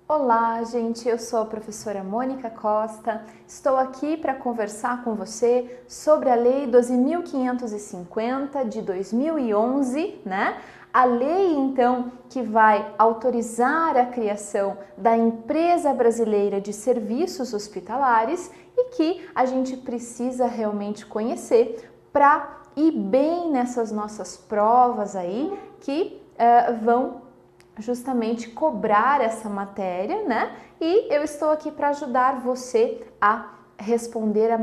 Olá, gente, eu sou a professora Mônica Costa, estou aqui para conversar com você sobre a Lei 12.550 de 2011, né? A lei, então, que vai autorizar a criação da Empresa Brasileira de Serviços Hospitalares e que a gente precisa realmente conhecer para ir bem nessas nossas provas aí que vão justamente cobrar essa matéria, né? E eu estou aqui para ajudar você a responder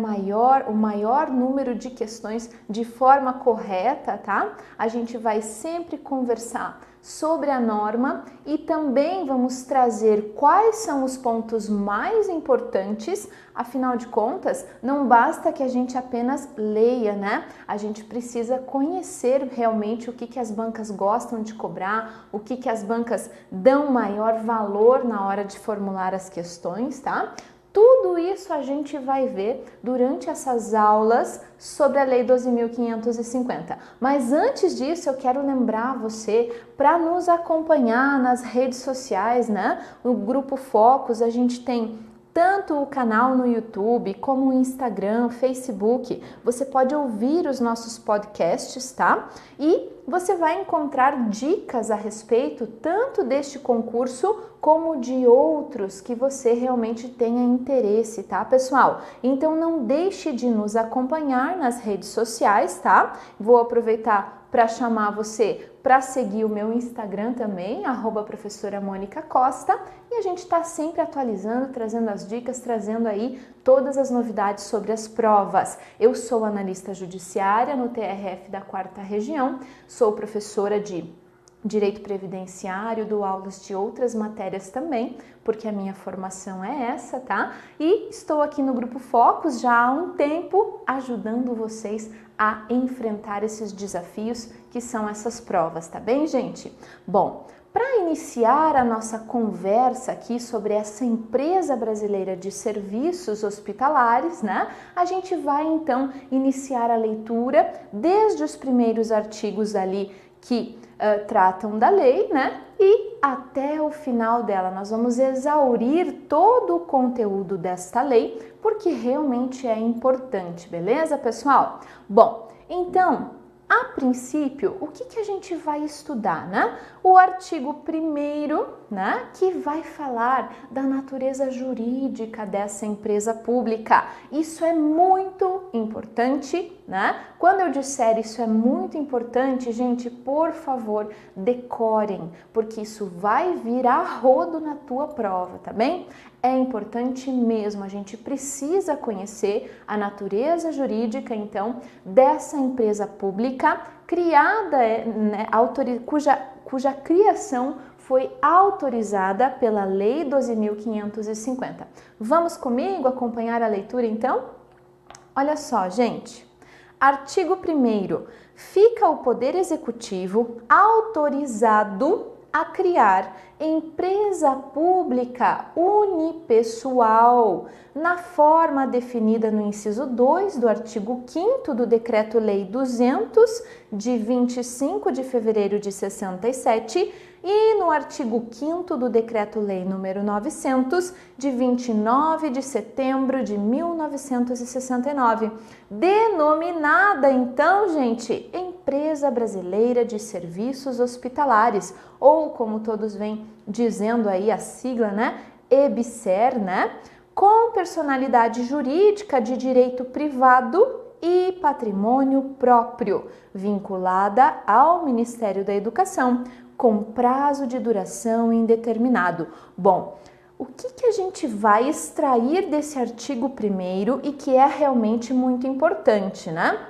o maior número de questões de forma correta, tá? A gente vai sempre conversar sobre a norma e também vamos trazer quais são os pontos mais importantes. Afinal de contas, não basta que a gente apenas leia, né? A gente precisa conhecer realmente o que as bancas gostam de cobrar, o que as bancas dão maior valor na hora de formular as questões, tá? Tudo isso a gente vai ver durante essas aulas sobre a Lei 12.550. Mas antes disso, eu quero lembrar você para nos acompanhar nas redes sociais, né? No Grupo Focus, a gente tem tanto o canal no YouTube, como o Instagram, Facebook. Você pode ouvir os nossos podcasts, tá? E você vai encontrar dicas a respeito tanto deste concurso como de outros que você realmente tenha interesse, tá, pessoal? Então não deixe de nos acompanhar nas redes sociais, tá? Vou aproveitar para chamar você para seguir o meu Instagram também, @professora Mônica Costa, e a gente está sempre atualizando, trazendo as dicas, trazendo aí todas as novidades sobre as provas. Eu sou analista judiciária no TRF da 4ª Região, sou professora de Direito Previdenciário, dou aulas de outras matérias também, porque a minha formação é essa, tá? E estou aqui no Grupo Focus já há um tempo ajudando vocês a enfrentar esses desafios que são essas provas, tá bem, gente? Bom, para iniciar a nossa conversa aqui sobre essa Empresa Brasileira de Serviços Hospitalares, né? A gente vai então iniciar a leitura desde os primeiros artigos ali que tratam da lei, né? E até o final dela. Nós vamos exaurir todo o conteúdo desta lei, porque realmente é importante, beleza, pessoal? Bom, então, a princípio, o que a gente vai estudar, né? O artigo 1º, né, que vai falar da natureza jurídica dessa empresa pública. Isso é muito importante, né? Quando eu disser isso é muito importante, gente, por favor, decorem, porque isso vai vir a rodo na tua prova, tá bem? É importante mesmo, a gente precisa conhecer a natureza jurídica, então, dessa empresa pública criada, né, cuja criação foi autorizada pela Lei 12.550. Vamos comigo acompanhar a leitura, então? Olha só, gente. Artigo 1º. Fica o Poder Executivo autorizado a criar empresa pública unipessoal, na forma definida no inciso 2 do artigo 5º do Decreto-Lei 200, de 25 de fevereiro de 67, e no artigo 5º do Decreto-Lei número 900, de 29 de setembro de 1969, denominada então, gente, Empresa Brasileira de Serviços Hospitalares, ou como todos vêm dizendo aí a sigla, né, EBSER, né, com personalidade jurídica de direito privado e patrimônio próprio, vinculada ao Ministério da Educação, com prazo de duração indeterminado. Bom, o que a gente vai extrair desse artigo 1º e que é realmente muito importante, né?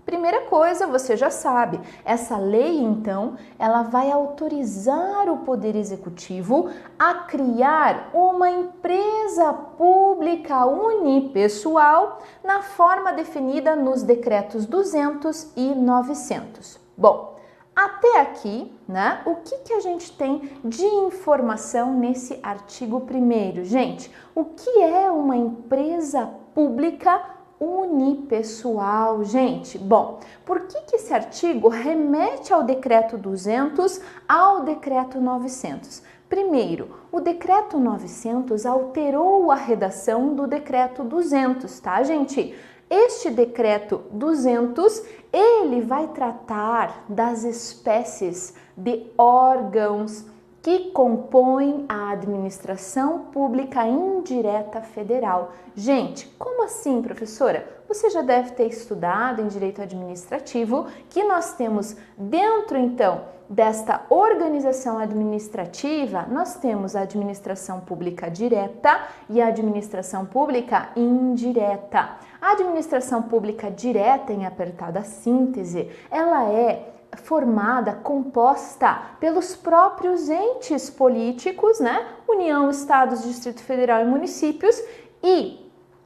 Primeira coisa, você já sabe, essa lei, então, ela vai autorizar o Poder Executivo a criar uma empresa pública unipessoal na forma definida nos decretos 200 e 900. Bom, até aqui, né, o que a gente tem de informação nesse artigo 1º? Gente, o que é uma empresa pública unipessoal, gente? Bom, por que esse artigo remete ao decreto 200, ao decreto 900? Primeiro, o decreto 900 alterou a redação do decreto 200, tá, gente? Este decreto 200, ele vai tratar das espécies de órgãos que compõem a administração pública indireta federal. Gente, como assim, professora? Você já deve ter estudado em direito administrativo que nós temos dentro, então, desta organização administrativa, nós temos a administração pública direta e a administração pública indireta. A administração pública direta, em apertada síntese, ela é formada, composta pelos próprios entes políticos, né? União, Estados, Distrito Federal e municípios, e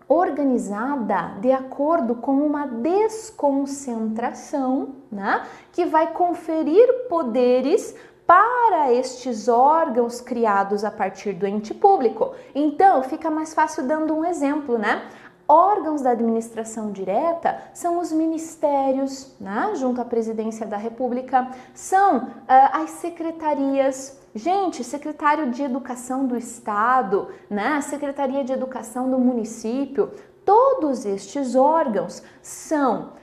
organizada de acordo com uma desconcentração, né? Que vai conferir poderes para estes órgãos criados a partir do ente público. Então, fica mais fácil dando um exemplo, né? Órgãos da administração direta são os ministérios, né, junto à presidência da República, são as secretarias. Gente, secretário de Educação do Estado, né, Secretaria de Educação do município, todos estes órgãos são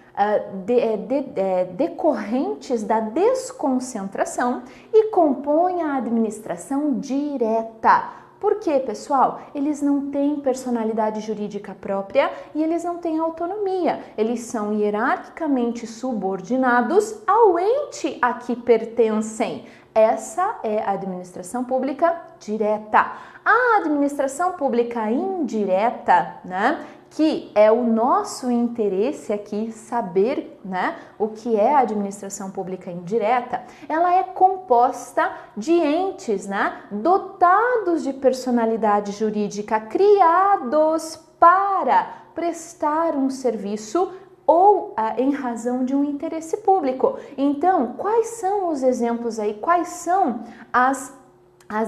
decorrentes da desconcentração e compõem a administração direta. Por quê, pessoal? Eles não têm personalidade jurídica própria e eles não têm autonomia. Eles são hierarquicamente subordinados ao ente a que pertencem. Essa é a administração pública direta. A administração pública indireta, né, que é o nosso interesse aqui saber, né, o que é a administração pública indireta, ela é composta de entes, né, dotados de personalidade jurídica, criados para prestar um serviço ou em razão de um interesse público. Então, quais são os exemplos aí? Quais são as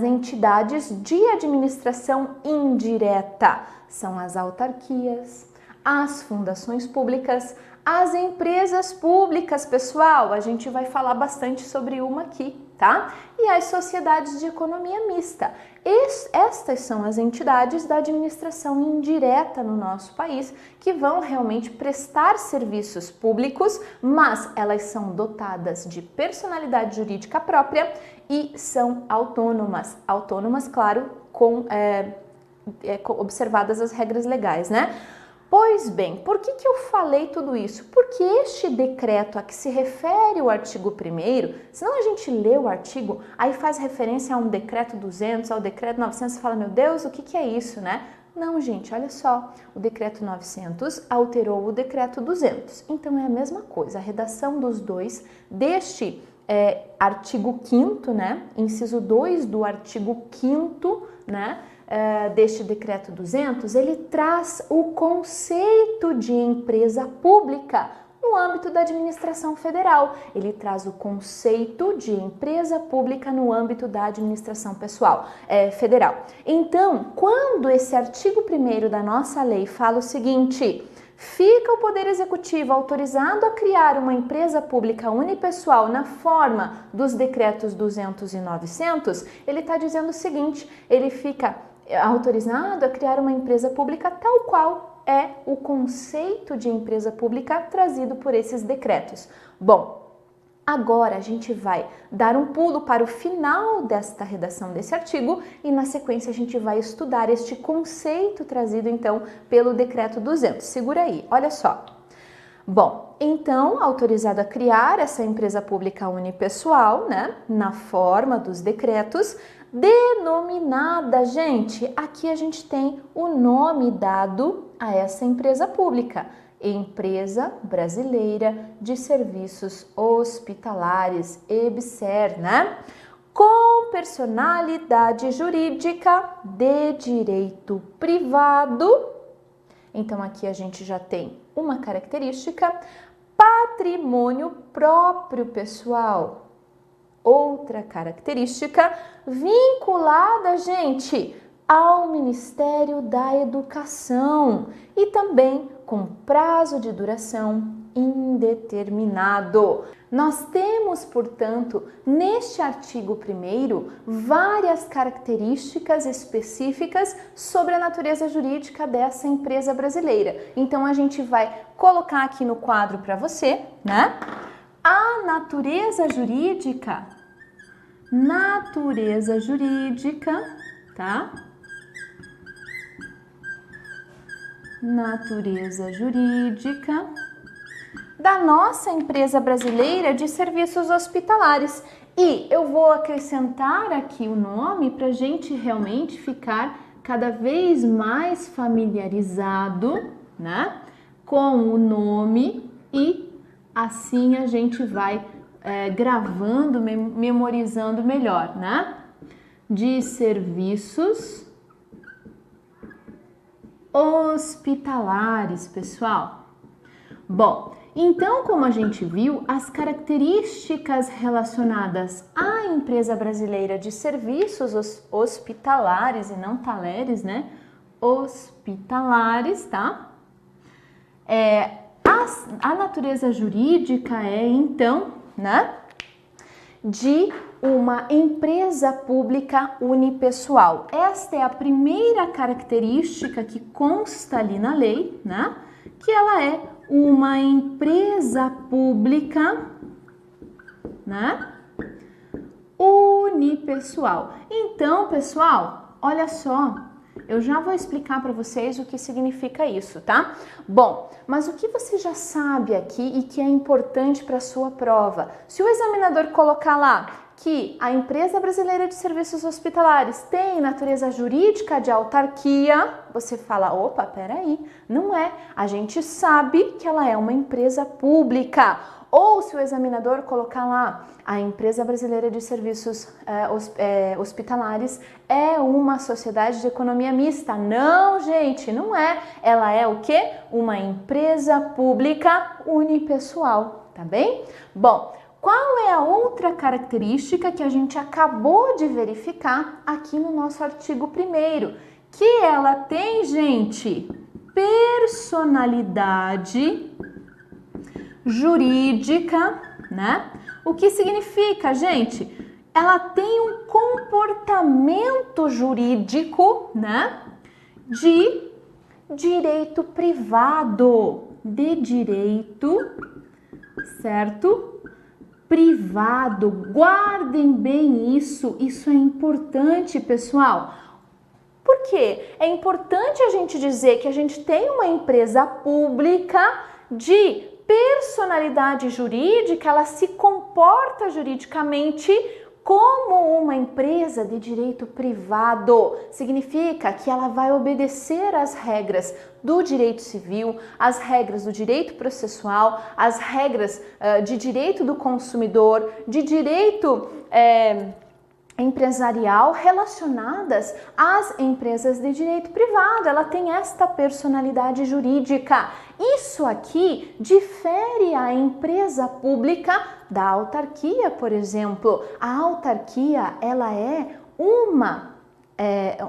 entidades de administração indireta? São as autarquias, as fundações públicas, as empresas públicas, pessoal. A gente vai falar bastante sobre uma aqui, tá? E as sociedades de economia mista. Estas são as entidades da administração indireta no nosso país que vão realmente prestar serviços públicos, mas elas são dotadas de personalidade jurídica própria e são autônomas. Autônomas, claro, observadas as regras legais, né? Pois bem, por que eu falei tudo isso? Porque este decreto a que se refere o artigo 1º, senão a gente lê o artigo, aí faz referência a um decreto 200, ao decreto 900, e fala, meu Deus, o que é isso, né? Não, gente, olha só, o decreto 900 alterou o decreto 200, então é a mesma coisa, a redação dos dois deste artigo 5º, né, inciso 2 do artigo 5º, né, deste decreto 200, ele traz o conceito de empresa pública no âmbito da administração federal. Ele traz o conceito de empresa pública no âmbito da administração federal. Então, quando esse artigo 1º da nossa lei fala o seguinte: fica o Poder Executivo autorizado a criar uma empresa pública unipessoal na forma dos decretos 200 e 900, ele está dizendo o seguinte, ele fica autorizado a criar uma empresa pública tal qual é o conceito de empresa pública trazido por esses decretos. Bom, agora a gente vai dar um pulo para o final desta redação desse artigo e na sequência a gente vai estudar este conceito trazido então pelo decreto 200. Segura aí, olha só. Bom, então, autorizado a criar essa empresa pública unipessoal, né, na forma dos decretos, denominada, gente, aqui a gente tem o nome dado a essa empresa pública, Empresa Brasileira de Serviços Hospitalares, EBSER, né? Com personalidade jurídica de direito privado. Então, aqui a gente já tem uma característica, patrimônio próprio, pessoal. Outra característica vinculada, gente, ao Ministério da Educação e também com prazo de duração indeterminado. Nós temos, portanto, neste artigo 1º, várias características específicas sobre a natureza jurídica dessa empresa brasileira. Então, a gente vai colocar aqui no quadro para você, né? A natureza jurídica, tá? Natureza jurídica da nossa empresa brasileira de serviços hospitalares. E eu vou acrescentar aqui o nome para a gente realmente ficar cada vez mais familiarizado, né, com o nome, e assim a gente vai gravando, memorizando melhor, né? De serviços hospitalares, pessoal. Bom, então, como a gente viu, as características relacionadas à empresa brasileira de serviços hospitalares, e não taleres, né? Hospitalares, tá? A natureza jurídica é, então, né, de uma empresa pública unipessoal. Esta é a primeira característica que consta ali na lei, né? Que ela é uma empresa pública, né, unipessoal. Então, pessoal, olha só, eu já vou explicar para vocês o que significa isso, tá? Bom, mas o que você já sabe aqui e que é importante para a sua prova? Se o examinador colocar lá que a empresa brasileira de serviços hospitalares tem natureza jurídica de autarquia, você fala, opa, peraí, não é. A gente sabe que ela é uma empresa pública. Ou se o examinador colocar lá, a empresa brasileira de serviços hospitalares é uma sociedade de economia mista. Não, gente, não é. Ela é o quê? Uma empresa pública unipessoal, tá bem? Bom, qual é a outra característica que a gente acabou de verificar aqui no nosso artigo 1º? Que ela tem, gente, personalidade jurídica, né? O que significa, gente? Ela tem um comportamento jurídico, né? De direito privado, de direito, certo? Privado. Guardem bem isso é importante, pessoal. Por quê? É importante a gente dizer que a gente tem uma empresa pública de personalidade jurídica, ela se comporta juridicamente como uma empresa de direito privado. Significa que ela vai obedecer às regras do direito civil, às regras do direito processual, às regras de direito do consumidor, de direito empresarial relacionadas às empresas de direito privado. Ela tem esta personalidade jurídica. Isso aqui difere a empresa pública da autarquia, por exemplo. A autarquia, ela é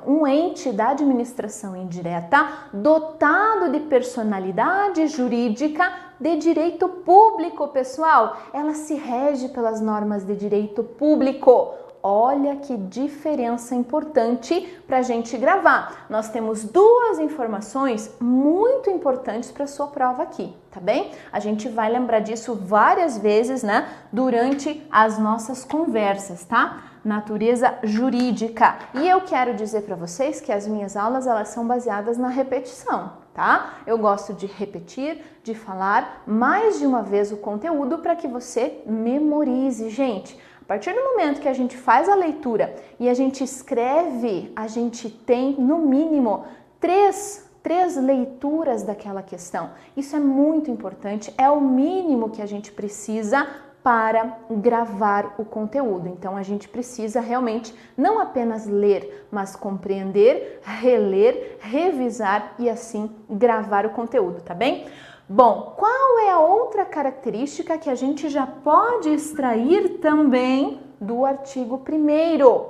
um ente da administração indireta dotado de personalidade jurídica de direito público, pessoal. Ela se rege pelas normas de direito público. Olha que diferença importante para a gente gravar. Nós temos duas informações muito importantes para a sua prova aqui, tá bem? A gente vai lembrar disso várias vezes, né, durante as nossas conversas, tá? Natureza jurídica. E eu quero dizer para vocês que as minhas aulas, elas são baseadas na repetição, tá? Eu gosto de repetir, de falar mais de uma vez o conteúdo para que você memorize, gente. A partir do momento que a gente faz a leitura e a gente escreve, a gente tem no mínimo três leituras daquela questão. Isso é muito importante, é o mínimo que a gente precisa para gravar o conteúdo. Então a gente precisa realmente não apenas ler, mas compreender, reler, revisar e assim gravar o conteúdo, tá bem? Bom, qual é a outra característica que a gente já pode extrair também do artigo 1º?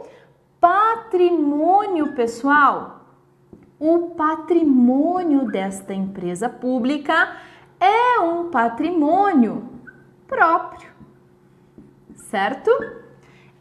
Patrimônio, pessoal. O patrimônio desta empresa pública é um patrimônio próprio, certo?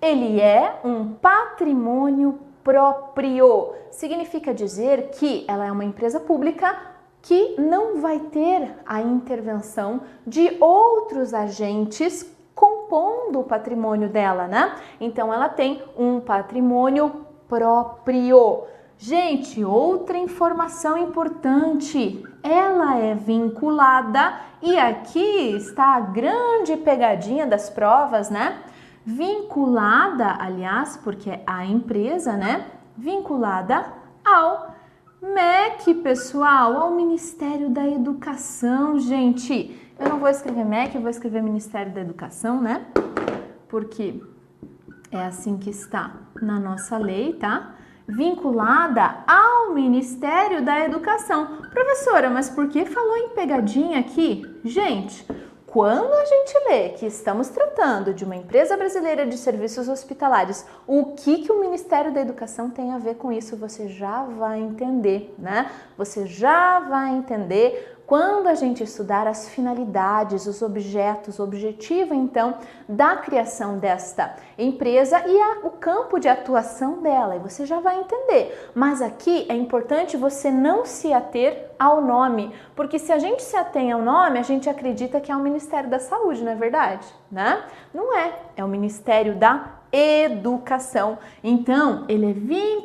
Ele é um patrimônio próprio. Significa dizer que ela é uma empresa pública que não vai ter a intervenção de outros agentes compondo o patrimônio dela, né? Então ela tem um patrimônio próprio. Gente, outra informação importante, ela é vinculada, e aqui está a grande pegadinha das provas, né? Vinculada, aliás, porque é a empresa, né? Vinculada ao MEC, pessoal, ao Ministério da Educação, gente. Eu não vou escrever MEC, eu vou escrever Ministério da Educação, né? Porque é assim que está na nossa lei, tá? Vinculada ao Ministério da Educação. Professora, mas por que falou em pegadinha aqui? Gente, quando a gente lê que estamos tratando de uma empresa brasileira de serviços hospitalares, o que o Ministério da Educação tem a ver com isso? Você já vai entender, né? Você já vai entender quando a gente estudar as finalidades, os objetos, o objetivo, então, da criação desta empresa e o campo de atuação dela, e você já vai entender. Mas aqui é importante você não se ater ao nome, porque se a gente se atém ao nome, a gente acredita que é o Ministério da Saúde, não é verdade? Né? Não é, é o Ministério da Educação. Então,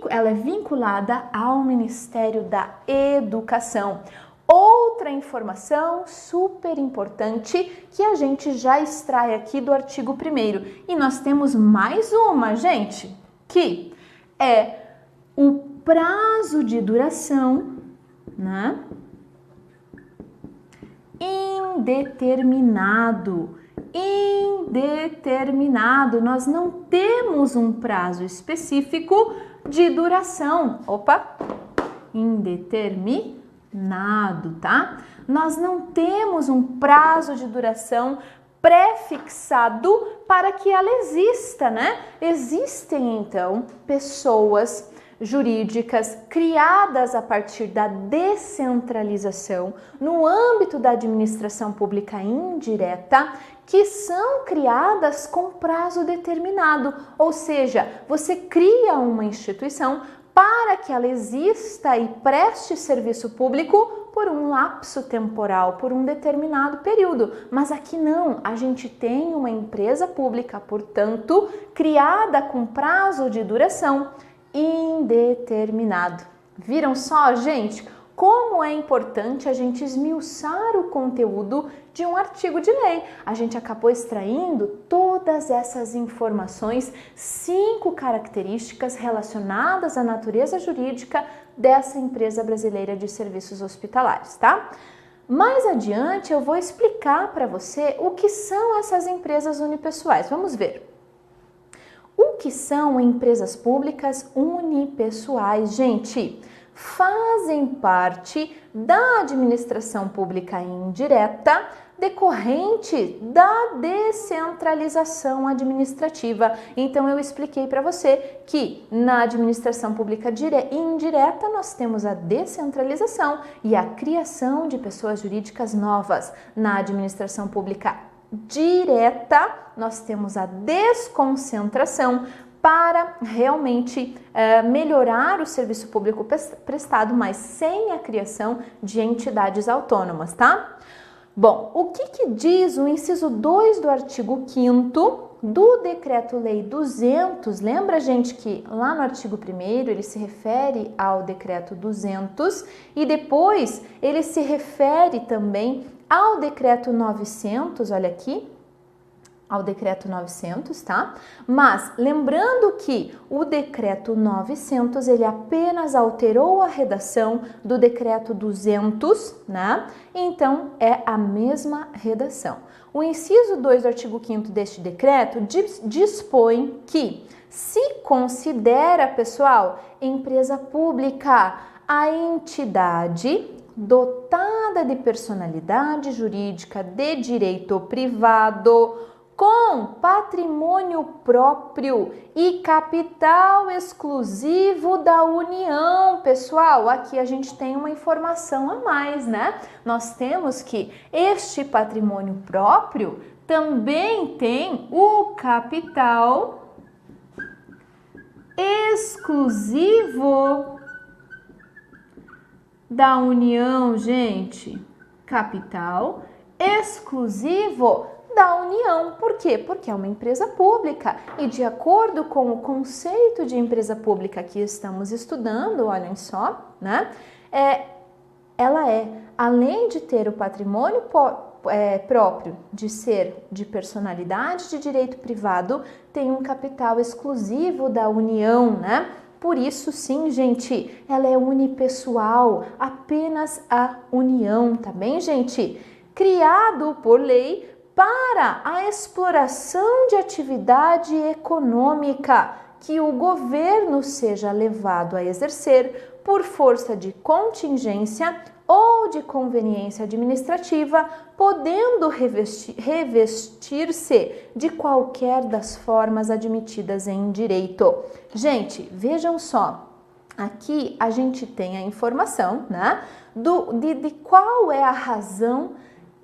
ela é vinculada ao Ministério da Educação. Outra informação super importante que a gente já extrai aqui do artigo 1º. E nós temos mais uma, gente, que é o prazo de duração, né? Indeterminado. Indeterminado. Nós não temos um prazo específico de duração. Opa! Indeterminado. Tá? Nós não temos um prazo de duração pré-fixado para que ela exista, né? Existem, então, pessoas jurídicas criadas a partir da descentralização no âmbito da administração pública indireta, que são criadas com prazo determinado, ou seja, você cria uma instituição para que ela exista e preste serviço público por um lapso temporal, por um determinado período. Mas aqui não, a gente tem uma empresa pública, portanto, criada com prazo de duração indeterminado. Viram só, gente, como é importante a gente esmiuçar o conteúdo de um artigo de lei. A gente acabou extraindo todas essas informações, 5 características relacionadas à natureza jurídica dessa empresa brasileira de serviços hospitalares, tá? Mais adiante eu vou explicar para você o que são essas empresas unipessoais. Vamos ver. O que são empresas públicas unipessoais, gente? Fazem parte da administração pública indireta decorrente da descentralização administrativa. Então eu expliquei para você que na administração pública indireta nós temos a descentralização e a criação de pessoas jurídicas novas. Na administração pública direta nós temos a desconcentração para realmente melhorar o serviço público prestado, mas sem a criação de entidades autônomas, tá? Bom, o que diz o inciso 2 do artigo 5º do Decreto-Lei 200? Lembra, gente, que lá no artigo 1º ele se refere ao Decreto 200 e depois ele se refere também ao Decreto 900, olha aqui, ao Decreto 900, tá? Mas lembrando que o Decreto 900, ele apenas alterou a redação do Decreto 200, né? Então, é a mesma redação. O inciso 2 do artigo 5º deste decreto dispõe que se considera, pessoal, empresa pública a entidade dotada de personalidade jurídica de direito privado, com patrimônio próprio e capital exclusivo da União. Pessoal, aqui a gente tem uma informação a mais, né? Nós temos que este patrimônio próprio também tem o capital exclusivo da União, gente. Capital exclusivo da União. Por quê? Porque é uma empresa pública e de acordo com o conceito de empresa pública que estamos estudando, olhem só, né? Ela além de ter o patrimônio próprio, de ser de personalidade de direito privado, tem um capital exclusivo da União, né? Por isso, sim, gente, ela é unipessoal, apenas a União, tá bem, gente? Criado por lei para a exploração de atividade econômica que o governo seja levado a exercer por força de contingência ou de conveniência administrativa, podendo revestir-se de qualquer das formas admitidas em direito. Gente, vejam só, aqui a gente tem a informação, né, de qual é a razão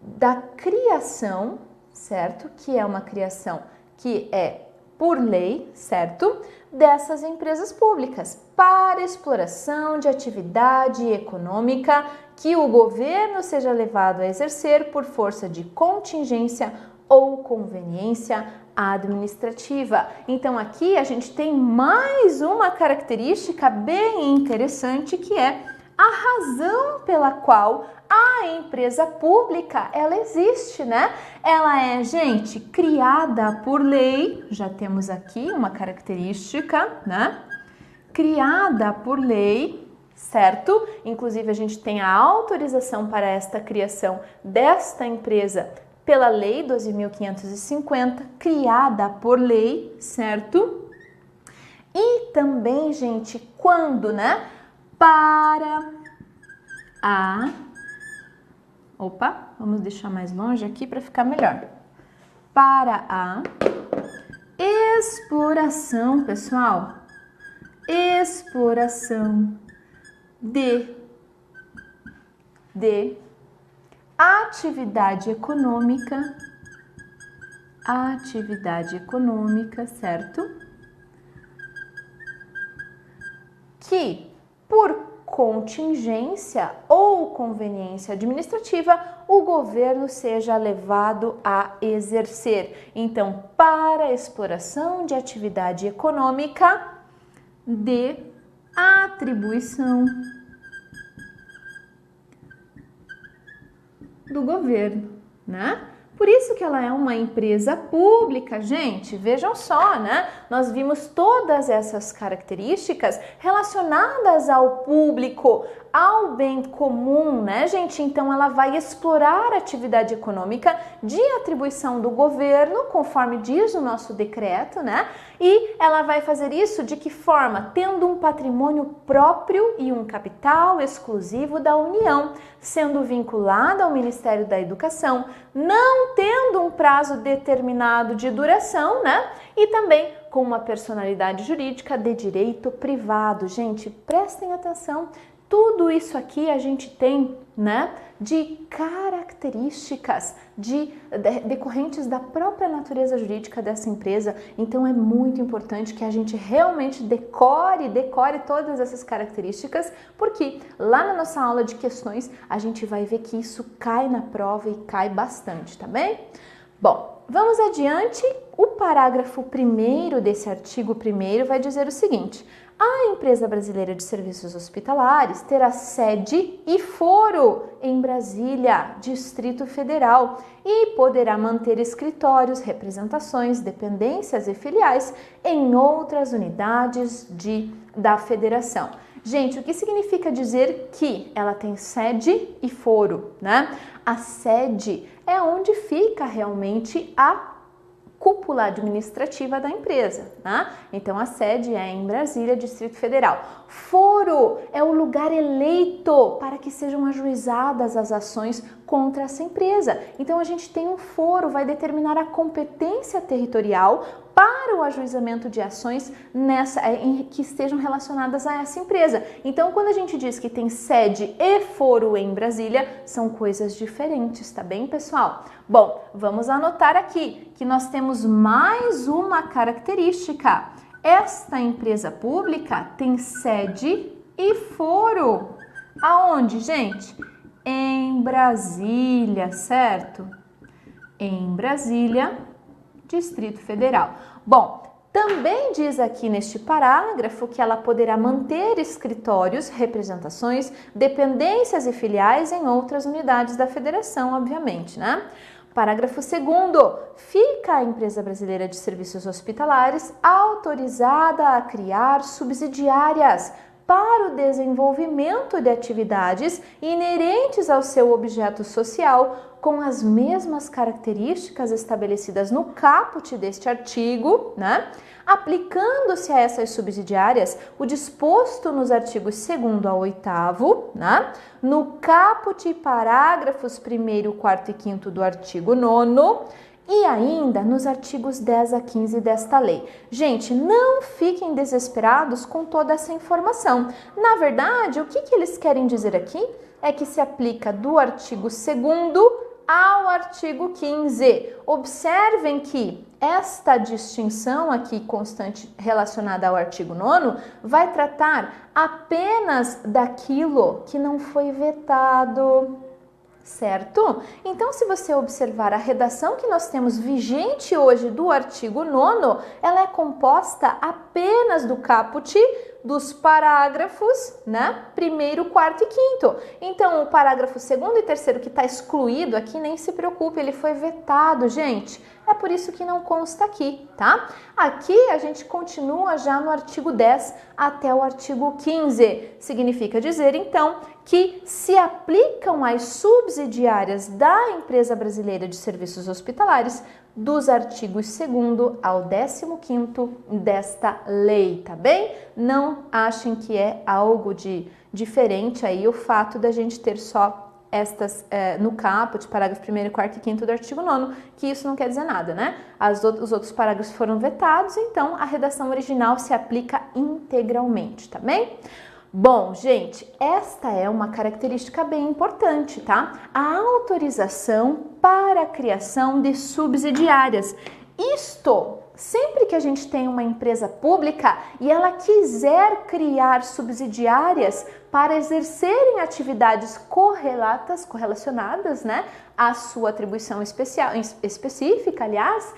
da criação, certo? Que é uma criação que é por lei, certo? Dessas empresas públicas para exploração de atividade econômica que o governo seja levado a exercer por força de contingência ou conveniência administrativa. Então aqui a gente tem mais uma característica bem interessante, que é a razão pela qual a empresa pública, ela existe, né? Ela é, gente, criada por lei, já temos aqui uma característica, né? Criada por lei, certo? Inclusive a gente tem a autorização para esta criação desta empresa pela Lei 12.550, criada por lei, certo? E também, gente, quando, né? Para a... Opa, vamos deixar mais longe aqui para ficar melhor. Para a exploração, pessoal, exploração de atividade econômica, certo? Que por contingência ou conveniência administrativa o governo seja levado a exercer. Então, para a exploração de atividade econômica de atribuição do governo, né? Por isso que ela é uma empresa pública, gente. Vejam só, né? Nós vimos todas essas características relacionadas ao público, ao bem comum, né, gente? Então, ela vai explorar a atividade econômica de atribuição do governo, conforme diz o nosso decreto, né? E ela vai fazer isso de que forma? Tendo um patrimônio próprio e um capital exclusivo da União, sendo vinculada ao Ministério da Educação, não tendo um prazo determinado de duração, né? E também com uma personalidade jurídica de direito privado. Gente, prestem atenção. Tudo isso aqui a gente tem, né, de características decorrentes da própria natureza jurídica dessa empresa. Então é muito importante que a gente realmente decore todas essas características, porque lá na nossa aula de questões a gente vai ver que isso cai na prova e cai bastante, tá bem? Bom, vamos adiante. O parágrafo 1º desse artigo 1º vai dizer o seguinte: a Empresa Brasileira de Serviços Hospitalares terá sede e foro em Brasília, Distrito Federal, e poderá manter escritórios, representações, dependências e filiais em outras unidades da Federação. Gente, o que significa dizer que ela tem sede e foro, né? A sede é onde fica realmente a cúpula administrativa da empresa, né? Então a sede é em Brasília, Distrito Federal. Foro é o lugar eleito para que sejam ajuizadas as ações contra essa empresa. Então a gente tem um foro, vai determinar a competência territorial para o ajuizamento de ações que estejam relacionadas a essa empresa. Então, quando a gente diz que tem sede e foro em Brasília, são coisas diferentes, tá bem, pessoal? Bom, vamos anotar aqui que nós temos mais uma característica. Esta empresa pública tem sede e foro. Aonde, gente? Em Brasília, certo? Em Brasília, Distrito Federal. Bom, também diz aqui neste parágrafo que ela poderá manter escritórios, representações, dependências e filiais em outras unidades da federação, obviamente, né? Parágrafo 2º, fica a Empresa Brasileira de Serviços Hospitalares autorizada a criar subsidiárias para o desenvolvimento de atividades inerentes ao seu objeto social, com as mesmas características estabelecidas no caput deste artigo, né? Aplicando-se a essas subsidiárias o disposto nos artigos 2º ao 8º, né? No caput, parágrafos 1º, 4º e 5º do artigo 9º, e ainda nos artigos 10 a 15 desta lei. Gente, não fiquem desesperados com toda essa informação. Na verdade, o que eles querem dizer aqui é que se aplica do artigo 2º ao artigo 15. Observem que esta distinção aqui constante relacionada ao artigo 9º vai tratar apenas daquilo que não foi vetado. Certo? Então, se você observar a redação que nós temos vigente hoje do artigo 9º, ela é composta apenas do caput dos parágrafos, né? 1º, 4º e 5º. Então, o parágrafo 2º e 3º que está excluído aqui, nem se preocupe, ele foi vetado, gente. É por isso que não consta aqui, tá? Aqui a gente continua já no artigo 10 até o artigo 15. Significa dizer, então, que se aplicam as subsidiárias da Empresa Brasileira de Serviços Hospitalares dos artigos 2º ao 15º desta lei, tá bem? Não achem que é algo de diferente aí o fato da gente ter só estas no caput, parágrafo 1º, 4º e 5º do artigo 9º, que isso não quer dizer nada, né? Os outros parágrafos foram vetados, então a redação original se aplica integralmente, tá bem? Bom, gente, esta é uma característica bem importante, tá? A autorização para a criação de subsidiárias. Isto, sempre que a gente tem uma empresa pública e ela quiser criar subsidiárias para exercerem atividades correlacionadas, né, à sua atribuição específica, aliás,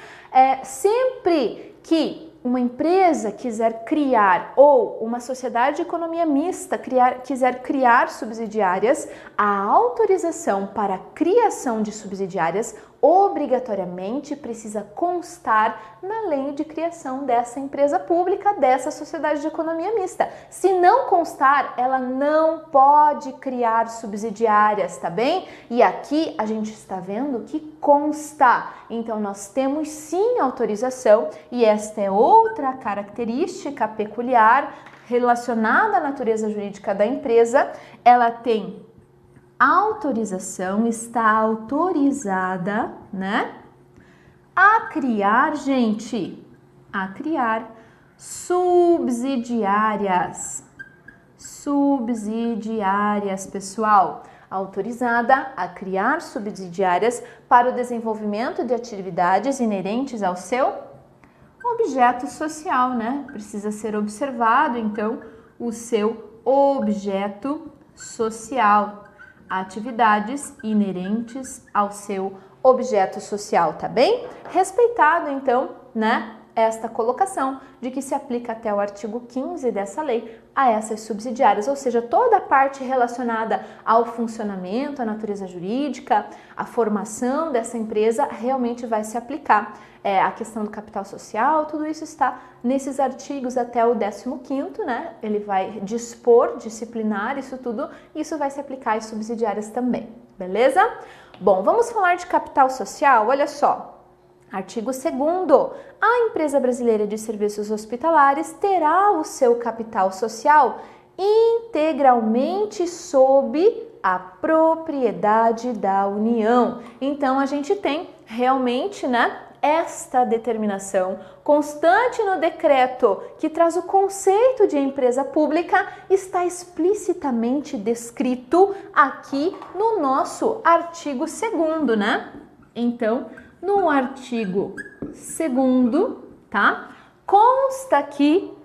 sempre que uma empresa quiser criar ou uma sociedade de economia mista quiser criar subsidiárias, a autorização para a criação de subsidiárias obrigatoriamente precisa constar na lei de criação dessa empresa pública, dessa sociedade de economia mista. Se não constar, ela não pode criar subsidiárias, tá bem? E aqui a gente está vendo que consta. Então nós temos sim autorização e esta é outra característica peculiar relacionada à natureza jurídica da empresa. Ela tem autorização, está autorizada, né? A criar, gente, a criar subsidiárias. Subsidiárias, pessoal. Autorizada a criar subsidiárias para o desenvolvimento de atividades inerentes ao seu objeto social, né? Precisa ser observado, então, o seu objeto social. Atividades inerentes ao seu objeto social, tá bem? Respeitado, então, né, esta colocação de que se aplica até o artigo 15 dessa lei a essas subsidiárias, ou seja, toda a parte relacionada ao funcionamento, à natureza jurídica, à formação dessa empresa realmente vai se aplicar. A questão do capital social, tudo isso está nesses artigos até o 15º, né? Ele vai dispor, disciplinar isso tudo, e isso vai se aplicar às subsidiárias também, beleza? Bom, vamos falar de capital social, olha só. Artigo 2º. A empresa brasileira de serviços hospitalares terá o seu capital social integralmente sob a propriedade da União. Então, a gente tem realmente, esta determinação constante no decreto que traz o conceito de empresa pública está explicitamente descrito aqui no nosso artigo 2º, Então, no artigo 2º, tá? Consta aqui,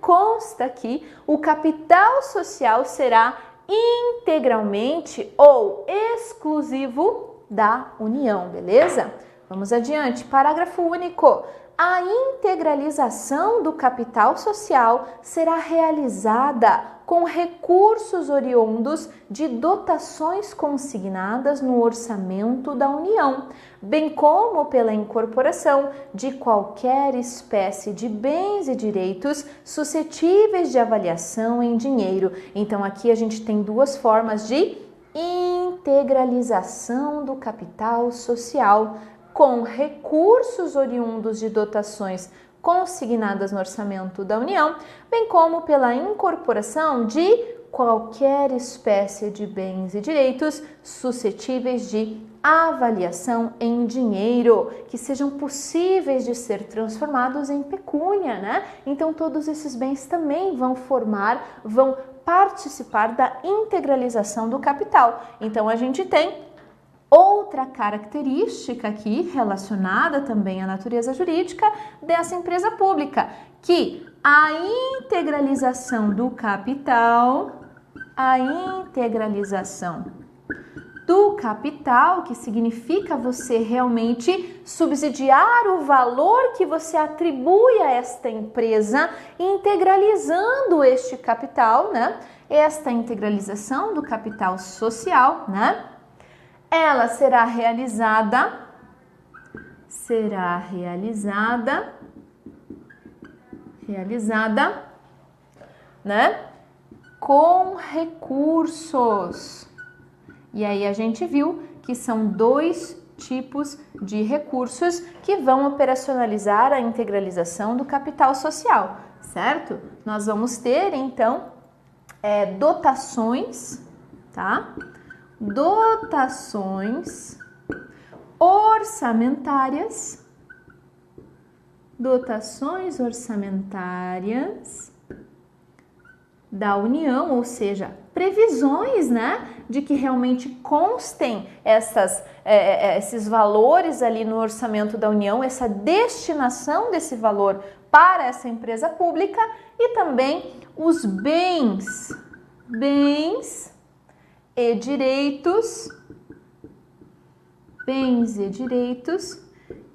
o capital social será integralmente ou exclusivo da União, beleza? Vamos adiante. Parágrafo único. A integralização do capital social será realizada com recursos oriundos de dotações consignadas no orçamento da União, bem como pela incorporação de qualquer espécie de bens e direitos suscetíveis de avaliação em dinheiro. Então, aqui a gente tem duas formas de integralização do capital social, com recursos oriundos de dotações consignadas no orçamento da União, bem como pela incorporação de qualquer espécie de bens e direitos suscetíveis de avaliação em dinheiro, que sejam possíveis de ser transformados em pecúnia, Então, todos esses bens também vão participar da integralização do capital. Então, a gente tem outra característica aqui relacionada também à natureza jurídica dessa empresa pública, que a integralização do capital, que significa você realmente subsidiar o valor que você atribui a esta empresa, integralizando este capital, Esta integralização do capital social, ela será realizada, com recursos. E aí a gente viu que são dois tipos de recursos que vão operacionalizar a integralização do capital social, certo? Nós vamos ter, então, dotações, tá? Dotações orçamentárias, da União, ou seja, previsões, de que realmente constem esses valores ali no orçamento da União, essa destinação desse valor para essa empresa pública, e também os bens e direitos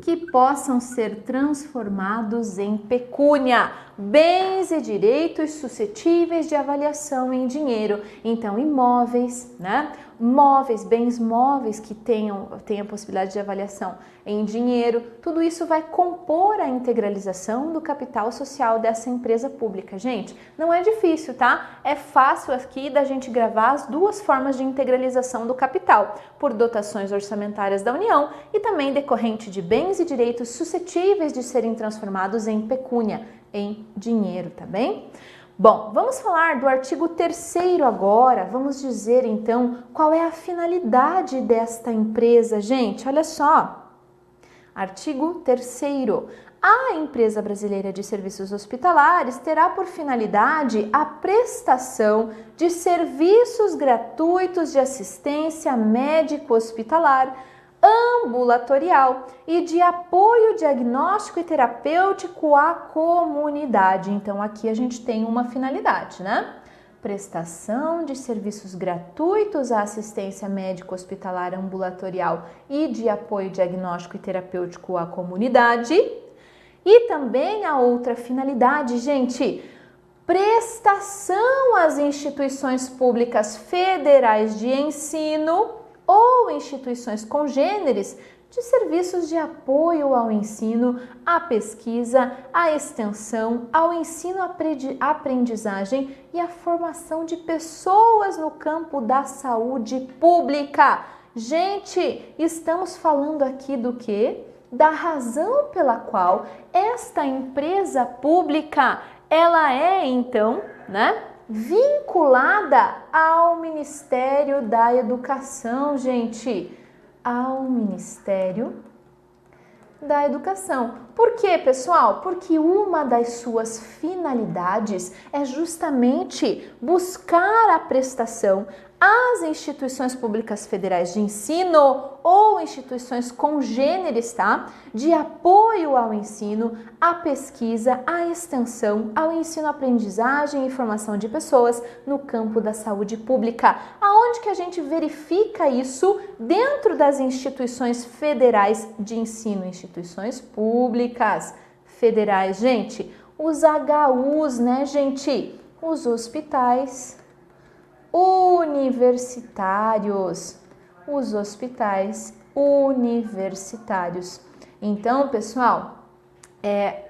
que possam ser transformados em pecúnia, bens e direitos suscetíveis de avaliação em dinheiro. Então, imóveis, bens móveis que tenham a possibilidade de avaliação em dinheiro, tudo isso vai compor a integralização do capital social dessa empresa pública. Gente, não é difícil, tá? É fácil aqui da gente gravar as duas formas de integralização do capital, por dotações orçamentárias da União e também decorrente de bens e direitos suscetíveis de serem transformados em pecúnia, em dinheiro, tá bem? Bom, vamos falar do artigo 3º agora, vamos dizer então qual é a finalidade desta empresa, gente, olha só. Artigo 3º. A empresa brasileira de serviços hospitalares terá por finalidade a prestação de serviços gratuitos de assistência médico-hospitalar, ambulatorial e de apoio diagnóstico e terapêutico à comunidade. Então, aqui a gente tem uma finalidade, Prestação de serviços gratuitos à assistência médico-hospitalar ambulatorial e de apoio diagnóstico e terapêutico à comunidade. E também a outra finalidade, gente, prestação às instituições públicas federais de ensino ou instituições congêneres de serviços de apoio ao ensino, à pesquisa, à extensão, ao ensino-aprendizagem e à formação de pessoas no campo da saúde pública. Gente, estamos falando aqui do quê? da razão pela qual esta empresa pública, ela é então, né, vinculada ao Ministério da Educação, gente, ao Ministério da Educação. Por quê, pessoal? Porque uma das suas finalidades é justamente buscar a prestação às instituições públicas federais de ensino ou instituições congêneres, tá? De apoio ao ensino, à pesquisa, à extensão, ao ensino-aprendizagem e formação de pessoas no campo da saúde pública. Aonde que a gente verifica isso? Dentro das instituições federais de ensino, instituições públicas federais, gente. Os HUs, né, gente? Os hospitais universitários, os hospitais universitários. Então, pessoal,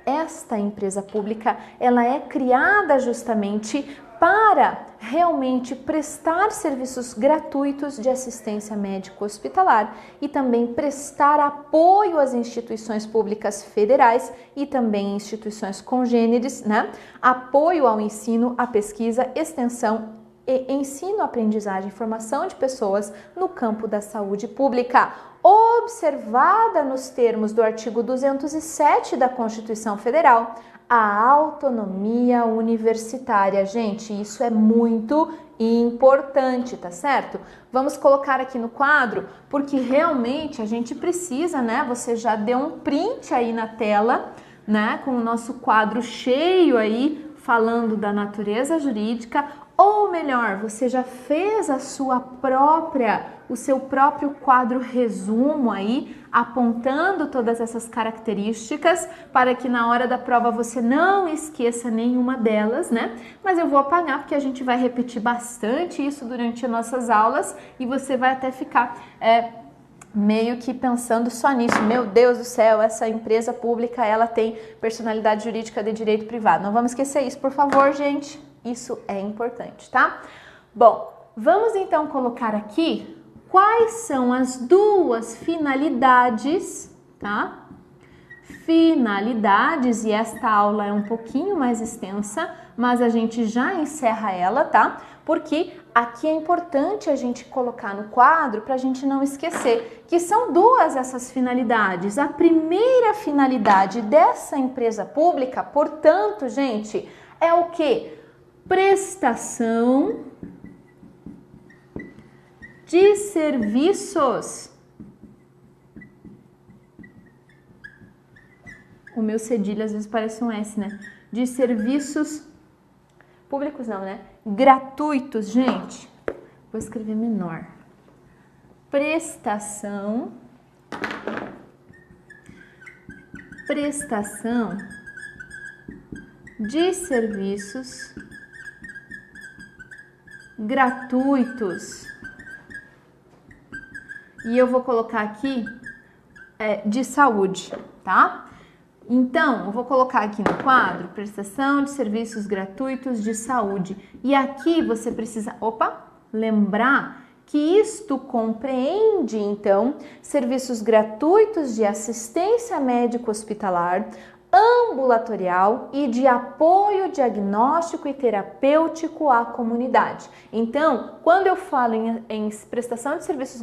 esta empresa pública, ela é criada justamente para realmente prestar serviços gratuitos de assistência médico-hospitalar e também prestar apoio às instituições públicas federais e também instituições congêneres, né? Apoio ao ensino, à pesquisa, extensão e ensino, aprendizagem e formação de pessoas no campo da saúde pública, observada nos termos do artigo 207 da Constituição Federal, a autonomia universitária. Gente, isso é muito importante, tá certo? Vamos colocar aqui no quadro, porque realmente a gente precisa, né? Você já deu um print aí na tela, né? Com o nosso quadro cheio aí, falando da natureza jurídica. Ou melhor, você já fez o seu próprio quadro resumo aí, apontando todas essas características para que na hora da prova você não esqueça nenhuma delas, né? Mas eu vou apagar porque a gente vai repetir bastante isso durante as nossas aulas e você vai até ficar meio que pensando só nisso. Meu Deus do céu, essa empresa pública, ela tem personalidade jurídica de direito privado. Não vamos esquecer isso, por favor, gente. Isso é importante, tá? Bom, vamos então colocar aqui quais são as duas finalidades, tá? Finalidades, e esta aula é um pouquinho mais extensa, mas a gente já encerra ela, tá? Porque aqui é importante a gente colocar no quadro para a gente não esquecer que são duas essas finalidades. A primeira finalidade dessa empresa pública, portanto, gente, é o quê? Prestação de serviços. O meu cedilho às vezes parece um S, né? De serviços públicos não, né? Gratuitos, gente. Vou escrever menor. Prestação de serviços gratuitos. E eu vou colocar aqui de saúde, tá? Então, eu vou colocar aqui no quadro prestação de serviços gratuitos de saúde. E aqui você precisa, lembrar que isto compreende, então, serviços gratuitos de assistência médico-hospitalar, ambulatorial e de apoio diagnóstico e terapêutico à comunidade. Então, quando eu falo em prestação de serviços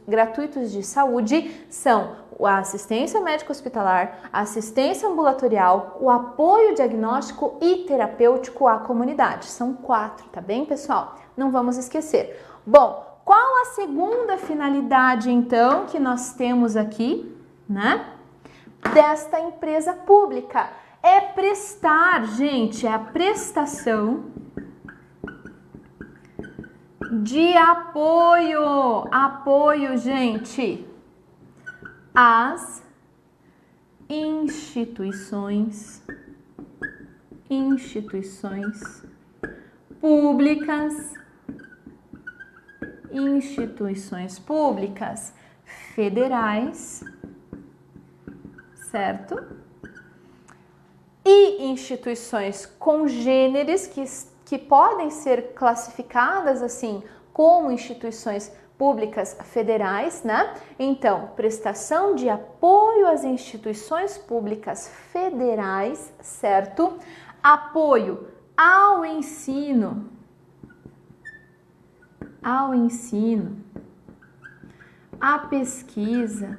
gratuitos de saúde, são a assistência médico-hospitalar, a assistência ambulatorial, o apoio diagnóstico e terapêutico à comunidade. São 4, tá bem, pessoal? Não vamos esquecer. Bom, qual a segunda finalidade, então, que nós temos aqui, né? Desta empresa pública? É prestar, gente, a prestação de apoio, gente, às instituições públicas federais, certo? E instituições congêneres que podem ser classificadas assim como instituições públicas federais, né? Então, prestação de apoio às instituições públicas federais, certo? Apoio ao ensino, à pesquisa,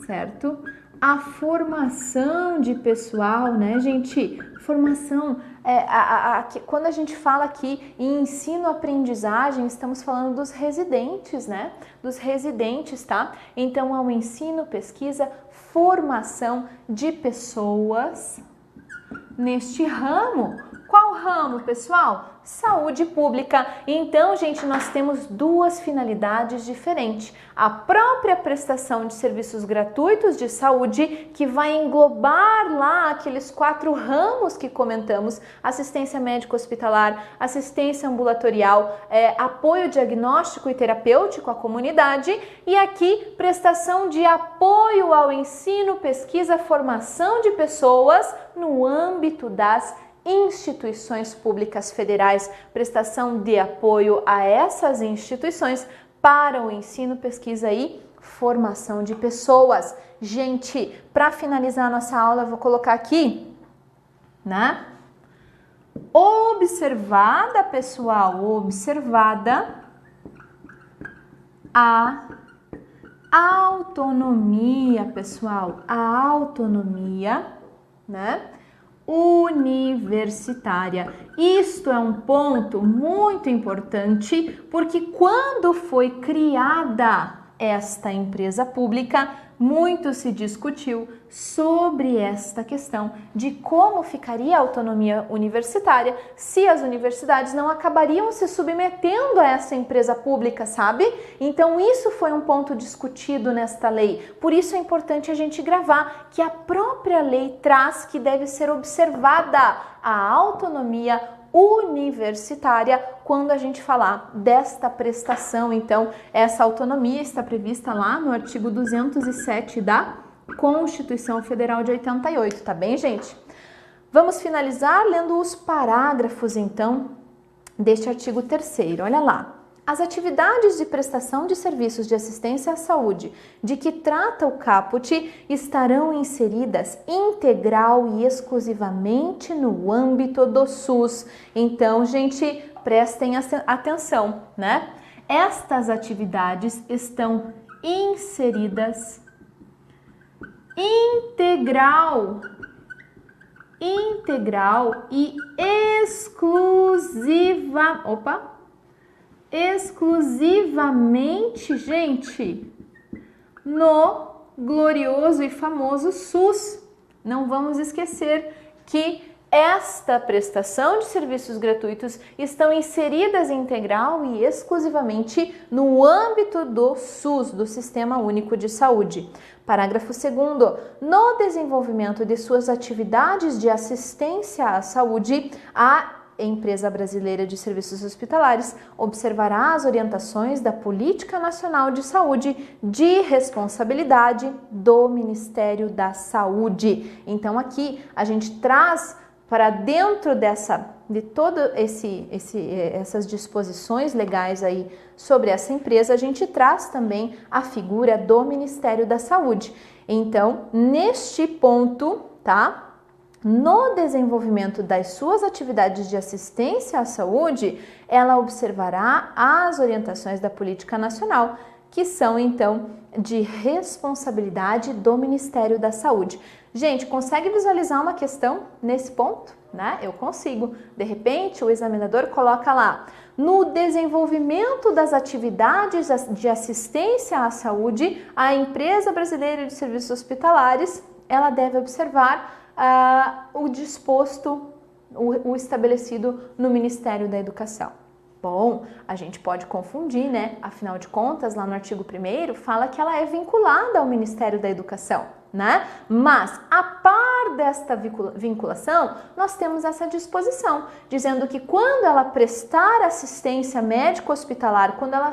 certo? A formação de pessoal, né, gente? Formação, quando a gente fala aqui em ensino-aprendizagem, estamos falando dos residentes, né? Dos residentes, tá? Então, ao ensino, pesquisa, formação de pessoas neste ramo. Qual ramo, pessoal? Saúde pública. Então, gente, nós temos duas finalidades diferentes. A própria prestação de serviços gratuitos de saúde, que vai englobar lá aqueles 4 ramos que comentamos: assistência médico-hospitalar, assistência ambulatorial, apoio diagnóstico e terapêutico à comunidade, e aqui prestação de apoio ao ensino, pesquisa, formação de pessoas no âmbito das instituições públicas federais, prestação de apoio a essas instituições para o ensino, pesquisa e formação de pessoas. Gente, para finalizar a nossa aula, eu vou colocar aqui, né? Observada, pessoal, observada a autonomia, pessoal, a autonomia, né? Universitária. Isto é um ponto muito importante, porque quando foi criada esta empresa pública, muito se discutiu sobre esta questão de como ficaria a autonomia universitária se as universidades não acabariam se submetendo a essa empresa pública, sabe? Então isso foi um ponto discutido nesta lei. Por isso é importante a gente gravar que a própria lei traz que deve ser observada a autonomia universitária quando a gente falar desta prestação. Então, essa autonomia está prevista lá no artigo 207 da Constituição Federal de 88, tá bem, gente? Vamos finalizar lendo os parágrafos, então, deste artigo 3º. Olha lá. As atividades de prestação de serviços de assistência à saúde de que trata o caput estarão inseridas integral e exclusivamente no âmbito do SUS. Então, gente, prestem atenção, né? Estas atividades estão inseridas integral e exclusivamente, gente, no glorioso e famoso SUS. Não vamos esquecer que esta prestação de serviços gratuitos estão inseridas integral e exclusivamente no âmbito do SUS, do Sistema Único de Saúde. Parágrafo 2º. No desenvolvimento de suas atividades de assistência à saúde, a Empresa Brasileira de Serviços Hospitalares observará as orientações da Política Nacional de Saúde de responsabilidade do Ministério da Saúde. Então aqui a gente traz para dentro de todo essas disposições legais aí sobre essa empresa, a gente traz também a figura do Ministério da Saúde. Então, neste ponto, tá? No desenvolvimento das suas atividades de assistência à saúde, ela observará as orientações da política nacional, que são, então, de responsabilidade do Ministério da Saúde. Gente, consegue visualizar uma questão nesse ponto? Né? Eu consigo. De repente, o examinador coloca lá: no desenvolvimento das atividades de assistência à saúde, a Empresa Brasileira de Serviços Hospitalares, ela deve observar o disposto, o estabelecido no Ministério da Educação. Bom, a gente pode confundir, né? Afinal de contas, lá no artigo 1º, fala que ela é vinculada ao Ministério da Educação, né? Mas, a par desta vinculação, nós temos essa disposição, dizendo que quando ela prestar assistência médico-hospitalar, quando ela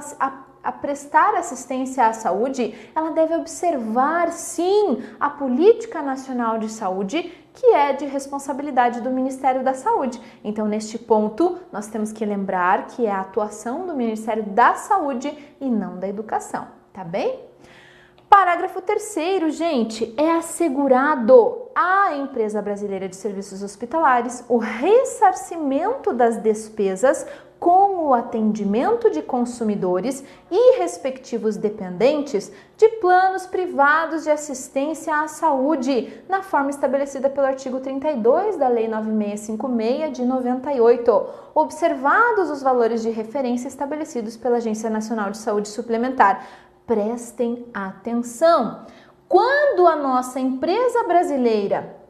a prestar assistência à saúde, ela deve observar, sim, a Política Nacional de Saúde, que é de responsabilidade do Ministério da Saúde. Então, neste ponto, nós temos que lembrar que é a atuação do Ministério da Saúde e não da Educação, tá bem? Parágrafo 3º, gente, é assegurado à Empresa Brasileira de Serviços Hospitalares o ressarcimento das despesas com o atendimento de consumidores e respectivos dependentes de planos privados de assistência à saúde, na forma estabelecida pelo artigo 32 da Lei 9656 de 98, observados os valores de referência estabelecidos pela Agência Nacional de Saúde Suplementar. Prestem atenção! Quando a nossa empresa brasileira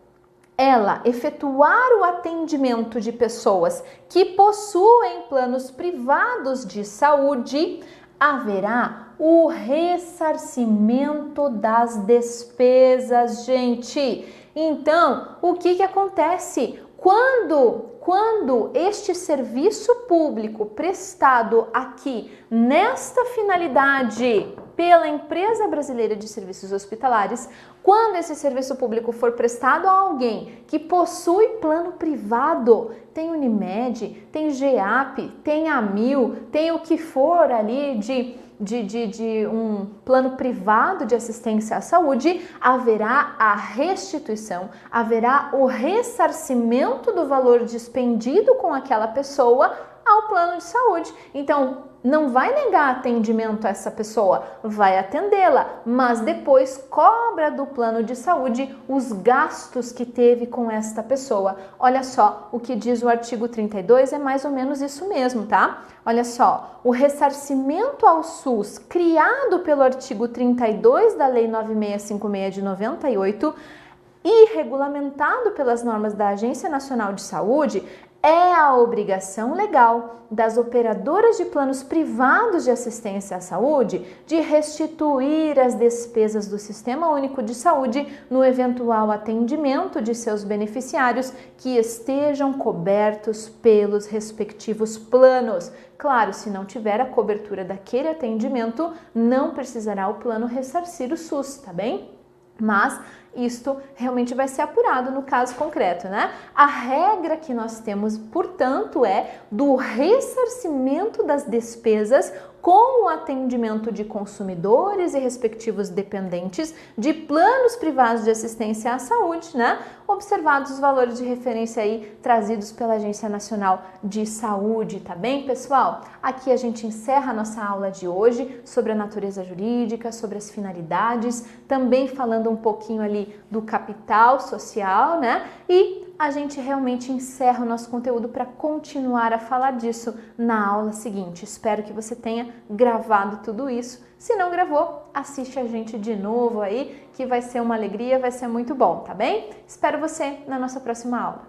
ela efetuar o atendimento de pessoas que possuem planos privados de saúde, haverá o ressarcimento das despesas, gente. Então, o que acontece? Quando este serviço público prestado aqui nesta finalidade pela Empresa Brasileira de Serviços Hospitalares, quando esse serviço público for prestado a alguém que possui plano privado, tem Unimed, tem GEAP, tem Amil, tem o que for ali de um plano privado de assistência à saúde, haverá a restituição, haverá o ressarcimento do valor despendido com aquela pessoa ao plano de saúde. Então, não vai negar atendimento a essa pessoa, vai atendê-la, mas depois cobra do plano de saúde os gastos que teve com esta pessoa. Olha só, o que diz o artigo 32 é mais ou menos isso mesmo, tá? Olha só, o ressarcimento ao SUS criado pelo artigo 32 da Lei 9656 de 98 e regulamentado pelas normas da Agência Nacional de Saúde é a obrigação legal das operadoras de planos privados de assistência à saúde de restituir as despesas do Sistema Único de Saúde no eventual atendimento de seus beneficiários que estejam cobertos pelos respectivos planos. Claro, se não tiver a cobertura daquele atendimento, não precisará o plano ressarcir o SUS, tá bem? Mas isto realmente vai ser apurado no caso concreto, né? A regra que nós temos, portanto, é do ressarcimento das despesas com o atendimento de consumidores e respectivos dependentes de planos privados de assistência à saúde, né? Observados os valores de referência aí trazidos pela Agência Nacional de Saúde, tá bem, pessoal? Aqui a gente encerra a nossa aula de hoje sobre a natureza jurídica, sobre as finalidades, também falando um pouquinho ali do capital social, né? E a gente realmente encerra o nosso conteúdo para continuar a falar disso na aula seguinte. Espero que você tenha gravado tudo isso. Se não gravou, assiste a gente de novo aí, que vai ser uma alegria, vai ser muito bom, tá bem? Espero você na nossa próxima aula.